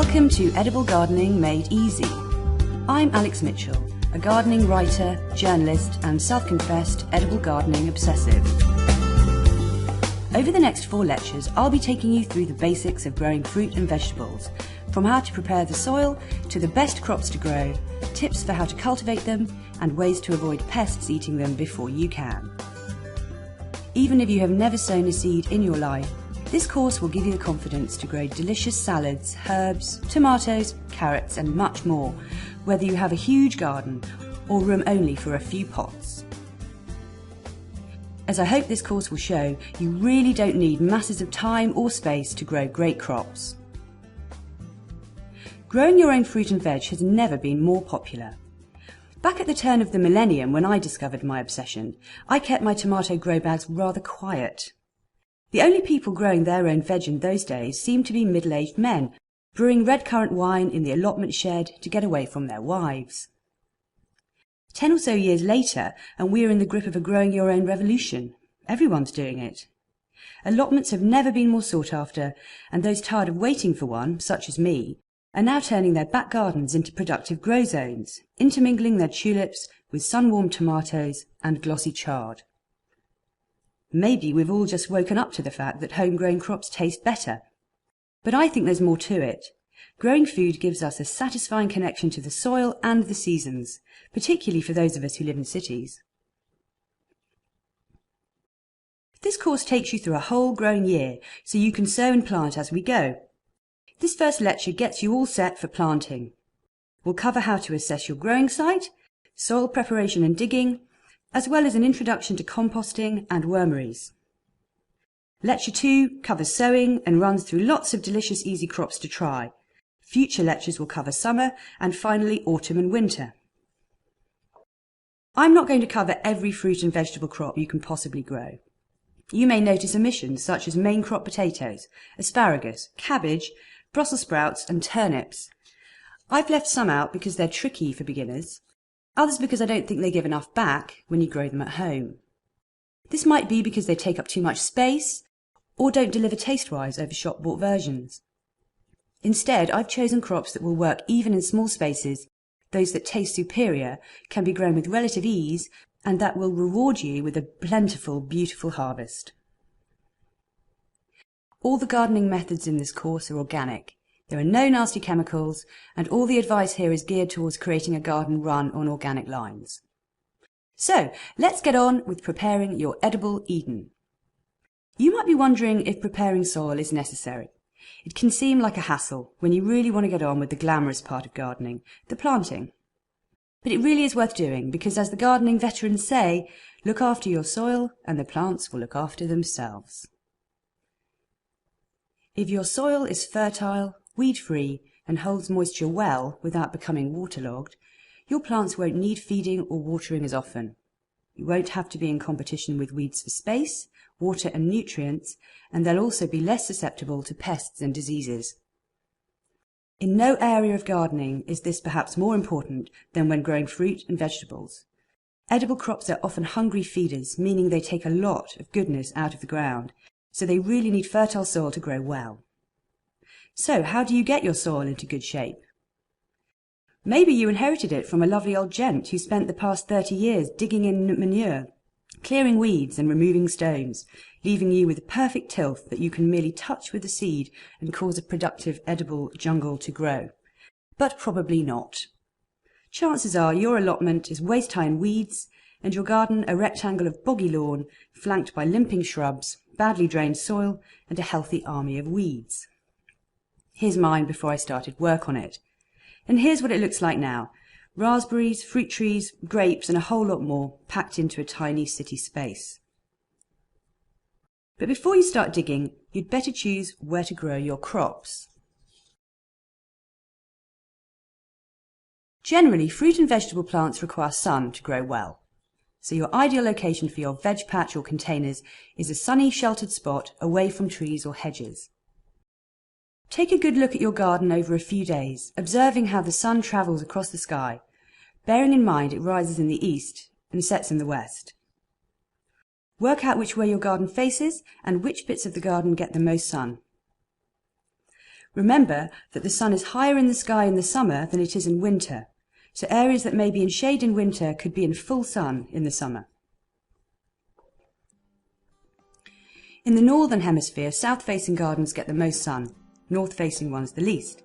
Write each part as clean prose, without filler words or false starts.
Welcome to Edible Gardening Made Easy. I'm Alex Mitchell, a gardening writer, journalist and self-confessed edible gardening obsessive. Over the next 4 lectures, I'll be taking you through the basics of growing fruit and vegetables, from how to prepare the soil to the best crops to grow, tips for how to cultivate them, and ways to avoid pests eating them before you can. Even if you have never sown a seed in your life, this course will give you the confidence to grow delicious salads, herbs, tomatoes, carrots and much more, whether you have a huge garden or room only for a few pots. As I hope this course will show, you really don't need masses of time or space to grow great crops. Growing your own fruit and veg has never been more popular. Back at the turn of the millennium, when I discovered my obsession, I kept my tomato grow bags rather quiet. The only people growing their own veg in those days seemed to be middle-aged men, brewing red currant wine in the allotment shed to get away from their wives. 10 or so years later, and we are in the grip of a growing your own revolution. Everyone's doing it. Allotments have never been more sought after, and those tired of waiting for one, such as me, are now turning their back gardens into productive grow zones, intermingling their tulips with sun-warmed tomatoes and glossy chard. Maybe we've all just woken up to the fact that homegrown crops taste better. But I think there's more to it. Growing food gives us a satisfying connection to the soil and the seasons, particularly for those of us who live in cities. This course takes you through a whole growing year, so you can sow and plant as we go. This first lecture gets you all set for planting. We'll cover how to assess your growing site, soil preparation and digging, as well as an introduction to composting and wormeries. Lecture 2 covers sowing and runs through lots of delicious easy crops to try. Future lectures will cover summer and finally autumn and winter. I'm not going to cover every fruit and vegetable crop you can possibly grow. You may notice omissions such as main crop potatoes, asparagus, cabbage, Brussels sprouts and turnips. I've left some out because they're tricky for beginners, others because I don't think they give enough back when you grow them at home. This might be because they take up too much space or don't deliver taste-wise over shop-bought versions. Instead, I've chosen crops that will work even in small spaces, those that taste superior, can be grown with relative ease, and that will reward you with a plentiful, beautiful harvest. All the gardening methods in this course are organic. There are no nasty chemicals, and all the advice here is geared towards creating a garden run on organic lines. So, let's get on with preparing your edible Eden. You might be wondering if preparing soil is necessary. It can seem like a hassle when you really want to get on with the glamorous part of gardening, the planting. But it really is worth doing because, as the gardening veterans say, look after your soil and the plants will look after themselves. If your soil is fertile, weed-free and holds moisture well without becoming waterlogged, your plants won't need feeding or watering as often. You won't have to be in competition with weeds for space, water and nutrients, and they'll also be less susceptible to pests and diseases. In no area of gardening is this perhaps more important than when growing fruit and vegetables. Edible crops are often hungry feeders, meaning they take a lot of goodness out of the ground, so they really need fertile soil to grow well. So, how do you get your soil into good shape? Maybe you inherited it from a lovely old gent who spent the past 30 years digging in manure, clearing weeds and removing stones, leaving you with a perfect tilth that you can merely touch with a seed and cause a productive edible jungle to grow. But probably not. Chances are your allotment is waist-high in weeds, and your garden a rectangle of boggy lawn flanked by limping shrubs, badly drained soil and a healthy army of weeds. Here's mine before I started work on it. And here's what it looks like now. Raspberries, fruit trees, grapes and a whole lot more packed into a tiny city space. But before you start digging, you'd better choose where to grow your crops. Generally, fruit and vegetable plants require sun to grow well. So your ideal location for your veg patch or containers is a sunny, sheltered spot away from trees or hedges. Take a good look at your garden over a few days, observing how the sun travels across the sky, bearing in mind it rises in the east and sets in the west. Work out which way your garden faces and which bits of the garden get the most sun. Remember that the sun is higher in the sky in the summer than it is in winter, so areas that may be in shade in winter could be in full sun in the summer. In the northern hemisphere, south-facing gardens get the most sun, north-facing ones the least.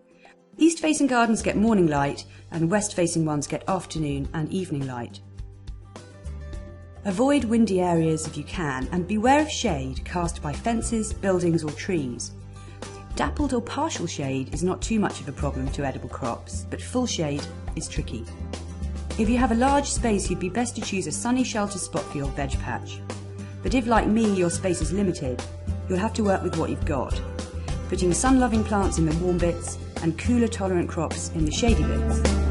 East-facing gardens get morning light and west-facing ones get afternoon and evening light. Avoid windy areas if you can, and beware of shade cast by fences, buildings or trees. Dappled or partial shade is not too much of a problem to edible crops, but full shade is tricky. If you have a large space, you'd be best to choose a sunny shelter spot for your veg patch. But if, like me, your space is limited, you'll have to work with what you've got, putting sun-loving plants in the warm bits and cooler-tolerant crops in the shady bits.